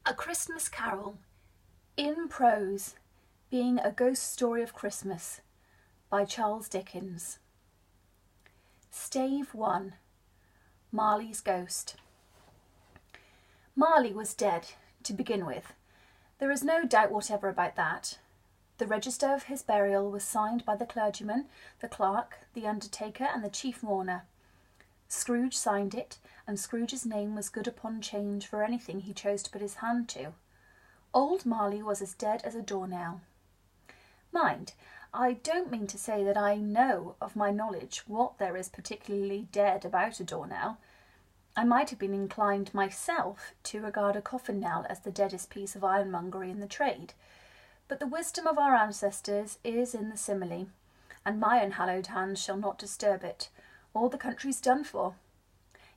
A Christmas Carol, in prose, being a ghost story of Christmas, by Charles Dickens. Stave 1. Marley's Ghost. Marley was dead, to begin with. There is no doubt whatever about that. The register of his burial was signed by the clergyman, the clerk, the undertaker, and the chief mourner. Scrooge signed it, and Scrooge's name was good upon change for anything he chose to put his hand to. Old Marley was as dead as a doornail. Mind, I don't mean to say that I know of my knowledge what there is particularly dead about a doornail. I might have been inclined myself to regard a coffin nail as the deadest piece of ironmongery in the trade, but the wisdom of our ancestors is in the simile, and my unhallowed hands shall not disturb it. All the country's done for.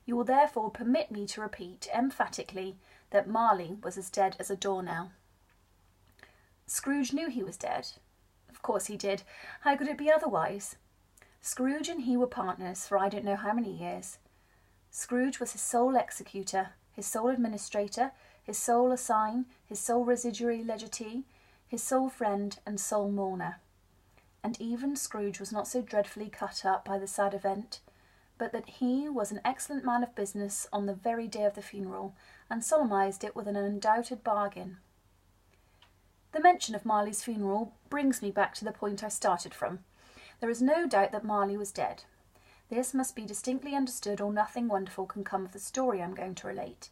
You will therefore permit me to repeat emphatically that Marley was as dead as a doornail. Scrooge knew he was dead. Of course he did. How could it be otherwise? Scrooge and he were partners for I don't know how many years. Scrooge was his sole executor, his sole administrator, his sole assign, his sole residuary legatee, his sole friend and sole mourner. And even Scrooge was not so dreadfully cut up by the sad event, but that he was an excellent man of business on the very day of the funeral, and solemnized it with an undoubted bargain. The mention of Marley's funeral brings me back to the point I started from. There is no doubt that Marley was dead. This must be distinctly understood, or nothing wonderful can come of the story I am going to relate.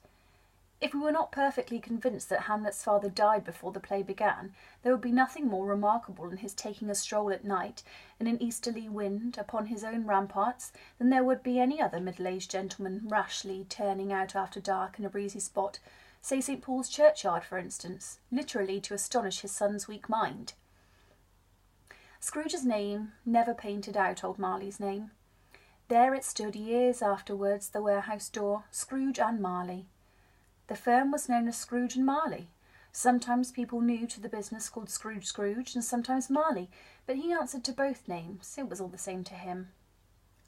If we were not perfectly convinced that Hamlet's father died before the play began, there would be nothing more remarkable in his taking a stroll at night, in an easterly wind, upon his own ramparts, than there would be any other middle-aged gentleman rashly turning out after dark in a breezy spot, say St. Paul's churchyard, for instance, literally to astonish his son's weak mind. Scrooge's name never painted out old Marley's name. There it stood years afterwards, the warehouse door, Scrooge and Marley. The firm was known as Scrooge and Marley. Sometimes people new to the business called Scrooge, and sometimes Marley, but he answered to both names. It was all the same to him.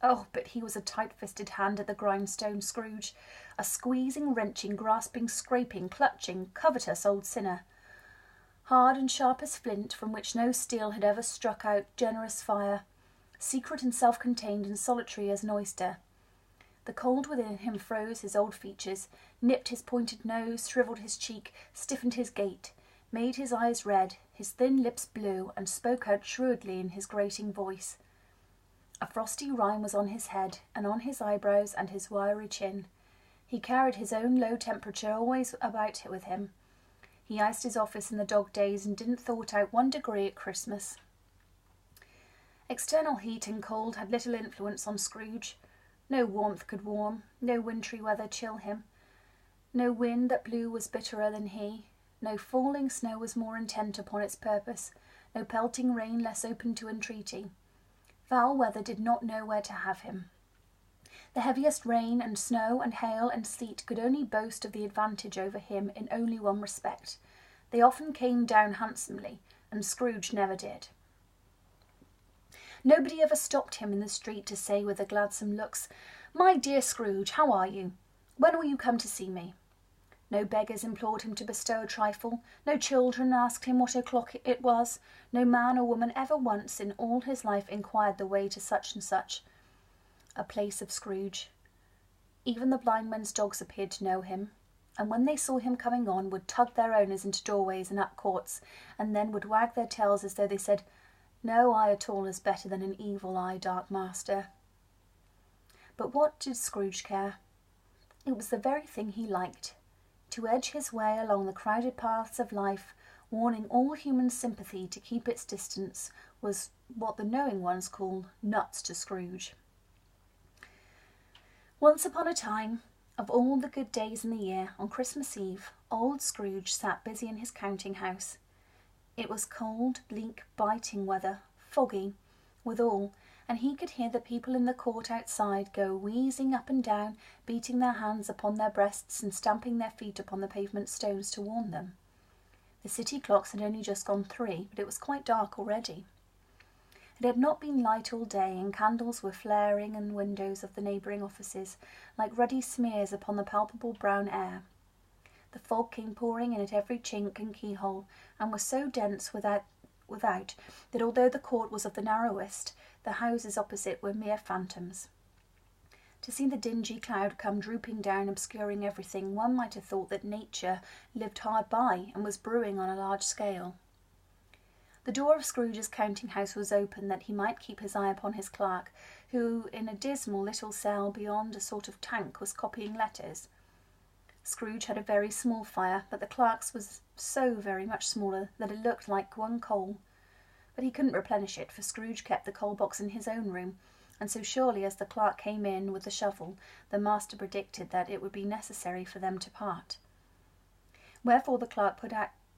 Oh, but he was a tight-fisted hand at the grindstone, Scrooge, a squeezing, wrenching, grasping, scraping, clutching, covetous old sinner. Hard and sharp as flint, from which no steel had ever struck out generous fire, secret and self-contained and solitary as an oyster. The cold within him froze his old features, nipped his pointed nose, shrivelled his cheek, stiffened his gait, made his eyes red, his thin lips blue, and spoke out shrewdly in his grating voice. A frosty rime was on his head, and on his eyebrows and his wiry chin. He carried his own low temperature always about with him. He iced his office in the dog days and didn't thaw it out 1 degree at Christmas. External heat and cold had little influence on Scrooge. No warmth could warm, no wintry weather chill him. No wind that blew was bitterer than he. No falling snow was more intent upon its purpose, no pelting rain less open to entreaty. Foul weather did not know where to have him. The heaviest rain and snow and hail and sleet could only boast of the advantage over him in only one respect. They often came down handsomely, and Scrooge never did. Nobody ever stopped him in the street to say with a gladsome looks, "My dear Scrooge, how are you? When will you come to see me?" No beggars implored him to bestow a trifle, no children asked him what o'clock it was, no man or woman ever once in all his life inquired the way to such and such a place of Scrooge. Even the blind men's dogs appeared to know him, and when they saw him coming on, would tug their owners into doorways and up courts, and then would wag their tails as though they said, "No eye at all is better than an evil eye, dark master." But what did Scrooge care? It was the very thing he liked. To edge his way along the crowded paths of life, warning all human sympathy to keep its distance, was what the knowing ones call nuts to Scrooge. Once upon a time, of all the good days in the year, on Christmas Eve, old Scrooge sat busy in his counting-house. It was cold, bleak, biting weather, foggy, withal, and he could hear the people in the court outside go wheezing up and down, beating their hands upon their breasts and stamping their feet upon the pavement stones to warn them. The city clocks had only just gone 3, but it was quite dark already. It had not been light all day, and candles were flaring in the windows of the neighbouring offices, like ruddy smears upon the palpable brown air. The fog came pouring in at every chink and keyhole, and was so dense without that although the court was of the narrowest, the houses opposite were mere phantoms. To see the dingy cloud come drooping down, obscuring everything, one might have thought that nature lived hard by and was brewing on a large scale. The door of Scrooge's counting-house was open, that he might keep his eye upon his clerk, who, in a dismal little cell beyond a sort of tank, was copying letters. Scrooge had a very small fire, but the clerk's was so very much smaller that it looked like one coal. But he couldn't replenish it, for Scrooge kept the coal-box in his own room, and so surely as the clerk came in with the shovel, the master predicted that it would be necessary for them to part. Wherefore the clerk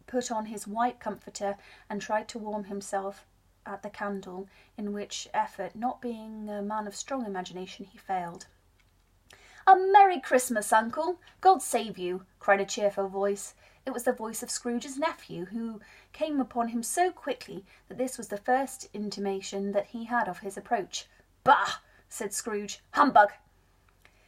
put on his white comforter and tried to warm himself at the candle, in which effort, not being a man of strong imagination, he failed. "A Merry Christmas, uncle! God save you!" cried a cheerful voice. It was the voice of Scrooge's nephew, who came upon him so quickly that this was the first intimation that he had of his approach. "Bah!" said Scrooge. "Humbug!"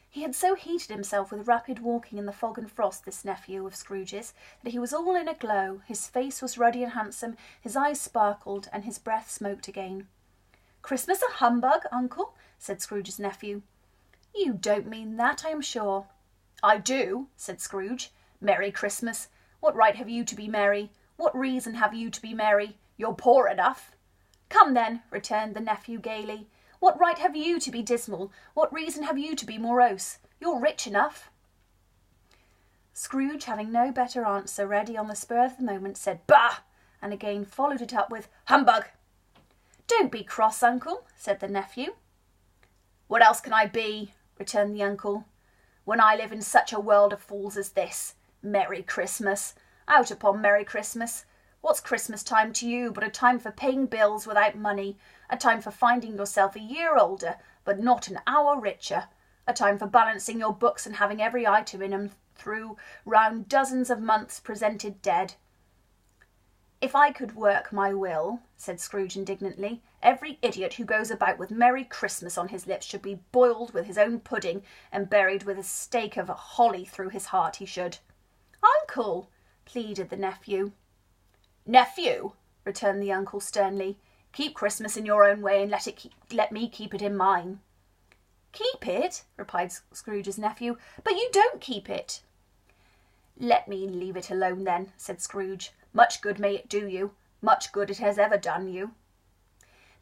He had so heated himself with rapid walking in the fog and frost, this nephew of Scrooge's, that he was all in a glow. His face was ruddy and handsome, his eyes sparkled, and his breath smoked again. "Christmas a humbug, uncle?" said Scrooge's nephew. "You don't mean that, I am sure." "I do," said Scrooge. "Merry Christmas! What right have you to be merry? What reason have you to be merry? You're poor enough." "Come then," returned the nephew gaily. "What right have you to be dismal? What reason have you to be morose? You're rich enough." Scrooge, having no better answer ready on the spur of the moment, said "Bah!" and again followed it up with "Humbug!" "Don't be cross, uncle," said the nephew. "What else can I be," returned the uncle, "when I live in such a world of fools as this? Merry Christmas! Out upon Merry Christmas! What's Christmas time to you but a time for paying bills without money, a time for finding yourself a year older but not an hour richer, a time for balancing your books and having every item in 'em through round dozens of months presented dead?" "If I could work my will," said Scrooge indignantly, "every idiot who goes about with Merry Christmas on his lips should be boiled with his own pudding and buried with a stake of holly through his heart, he should." "Uncle!" pleaded the nephew. "Nephew!" returned the uncle sternly. "Keep Christmas in your own way and let me keep it in mine." "Keep it?" replied Scrooge's nephew. "But you don't keep it." "Let me leave it alone then," said Scrooge. "Much good may it do you. Much good it has ever done you."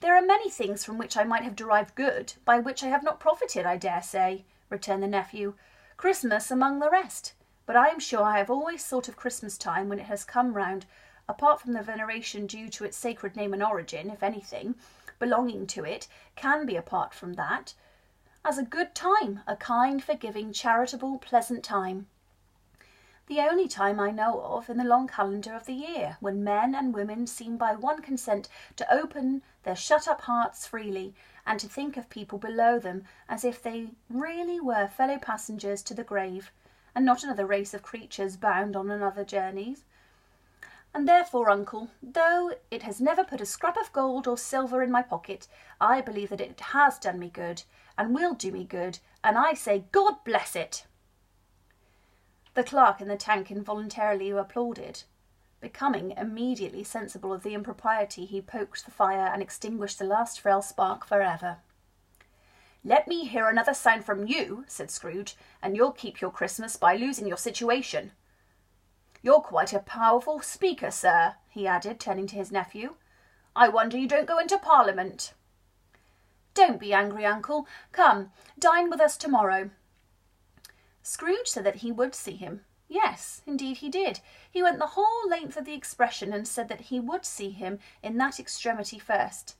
"There are many things from which I might have derived good, by which I have not profited, I dare say," returned the nephew. "Christmas among the rest. But I am sure I have always thought of Christmas time, when it has come round, apart from the veneration due to its sacred name and origin, if anything belonging to it can be apart from that, as a good time, a kind, forgiving, charitable, pleasant time. The only time I know of in the long calendar of the year, when men and women seem by one consent to open their shut-up hearts freely, and to think of people below them as if they really were fellow passengers to the grave, and not another race of creatures bound on another journeys. And therefore, uncle, though it has never put a scrap of gold or silver in my pocket, I believe that it has done me good, and will do me good, and I say God bless it." The clerk in the tank involuntarily applauded. Becoming immediately sensible of the impropriety, he poked the fire and extinguished the last frail spark for ever. "Let me hear another sound from you," said Scrooge, "and you'll keep your Christmas by losing your situation. You're quite a powerful speaker, sir," he added, turning to his nephew. "I wonder you don't go into Parliament." "Don't be angry, uncle. Come, dine with us tomorrow." Scrooge said that he would see him. Yes, indeed he did. He went the whole length of the expression, and said that he would see him in that extremity first.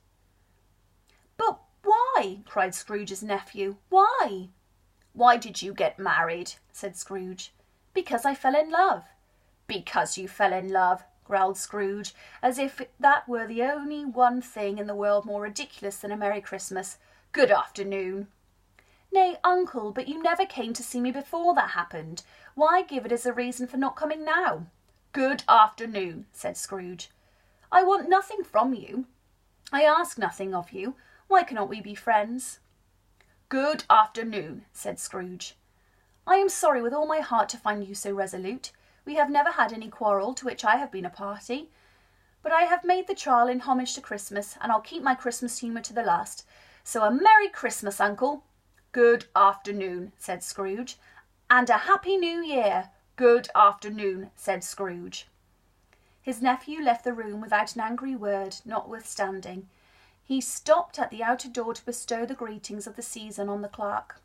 "But why?" cried Scrooge's nephew. "Why?" "Why did you get married?" said Scrooge. "Because I fell in love." "Because you fell in love," growled Scrooge, as if that were the only one thing in the world more ridiculous than a Merry Christmas. "Good afternoon." "Nay, uncle, but you never came to see me before that happened. Why give it as a reason for not coming now?" "Good afternoon," said Scrooge. "I want nothing from you. I ask nothing of you. Why cannot we be friends?" "Good afternoon," said Scrooge. "I am sorry with all my heart to find you so resolute. We have never had any quarrel to which I have been a party. But I have made the trial in homage to Christmas, and I'll keep my Christmas humour to the last. So a Merry Christmas, Uncle." "Good afternoon," said Scrooge. "And a Happy New Year." "Good afternoon," said Scrooge. His nephew left the room without an angry word, notwithstanding. He stopped at the outer door to bestow the greetings of the season on the clerk,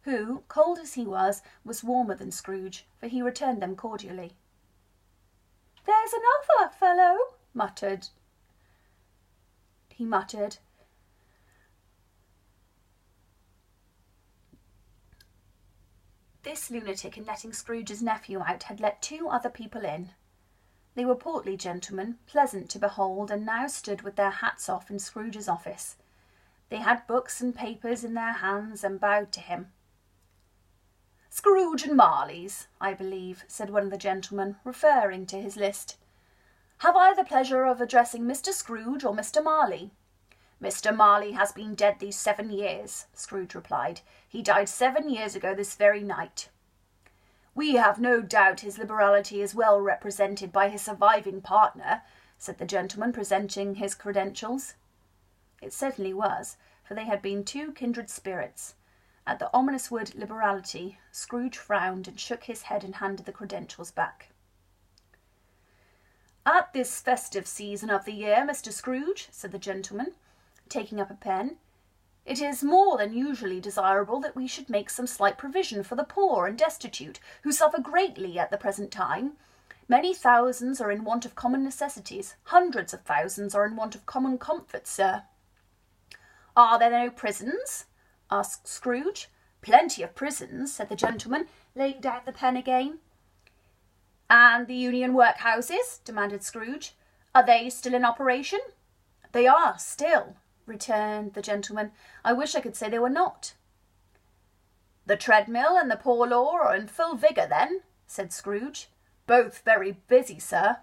who, cold as he was warmer than Scrooge, for he returned them cordially. "There's another fellow," he muttered. This lunatic, in letting Scrooge's nephew out, had let 2 other people in. They were portly gentlemen, pleasant to behold, and now stood with their hats off in Scrooge's office. They had books and papers in their hands, and bowed to him. "Scrooge and Marley's, I believe," said one of the gentlemen, referring to his list. "Have I the pleasure of addressing Mr. Scrooge or Mr. Marley?" "Mr. Marley has been dead these 7 years," Scrooge replied. "He died 7 years ago this very night." "We have no doubt his liberality is well represented by his surviving partner," said the gentleman, presenting his credentials. It certainly was, for they had been 2 kindred spirits. At the ominous word liberality, Scrooge frowned and shook his head and handed the credentials back. "At this festive season of the year, Mr. Scrooge," said the gentleman, taking up a pen, "it is more than usually desirable that we should make some slight provision for the poor and destitute, who suffer greatly at the present time. Many thousands are in want of common necessities. Hundreds of thousands are in want of common comforts, sir." "Are there no prisons?" asked Scrooge. "Plenty of prisons," said the gentleman, laying down the pen again. "And the Union workhouses?" demanded Scrooge. "Are they still in operation?" "They are still," returned the gentleman. "I wish I could say they were not." "The treadmill and the poor law are in full vigour, then?" said Scrooge. "Both very busy, sir."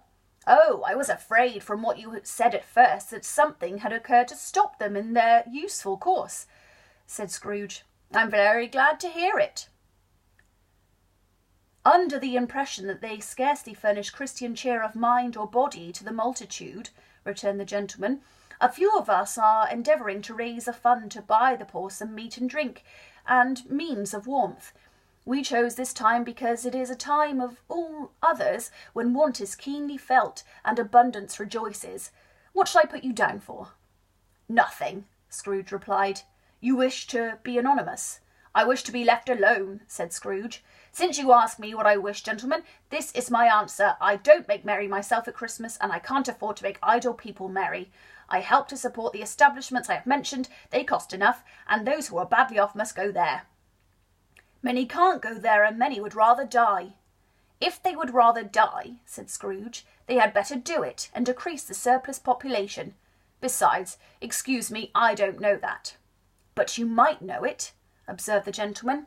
"Oh, I was afraid, from what you said at first, that something had occurred to stop them in their useful course," said Scrooge. "I'm very glad to hear it." "Under the impression that they scarcely furnish Christian cheer of mind or body to the multitude," returned the gentleman, "a few of us are endeavouring to raise a fund to buy the poor some meat and drink, and means of warmth. We chose this time because it is a time of all others when want is keenly felt and abundance rejoices. What shall I put you down for?" "Nothing," Scrooge replied. "You wish to be anonymous." "I wish to be left alone," said Scrooge. "Since you ask me what I wish, gentlemen, this is my answer. I don't make merry myself at Christmas, and I can't afford to make idle people merry. I help to support the establishments I have mentioned. They cost enough, and those who are badly off must go there. Many can't go there, and many would rather die." "If they would rather die," said Scrooge, "they had better do it, and decrease the surplus population. Besides, excuse me, I don't know that." "But you might know it," observed the gentleman.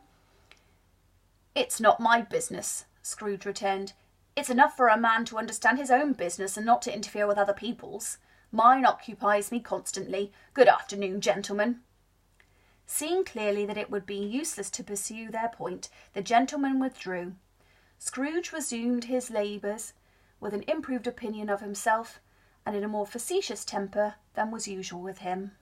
"It's not my business," Scrooge returned. "It's enough for a man to understand his own business and not to interfere with other people's. Mine occupies me constantly. Good afternoon, gentlemen." Seeing clearly that it would be useless to pursue their point, the gentlemen withdrew. Scrooge resumed his labours with an improved opinion of himself, and in a more facetious temper than was usual with him.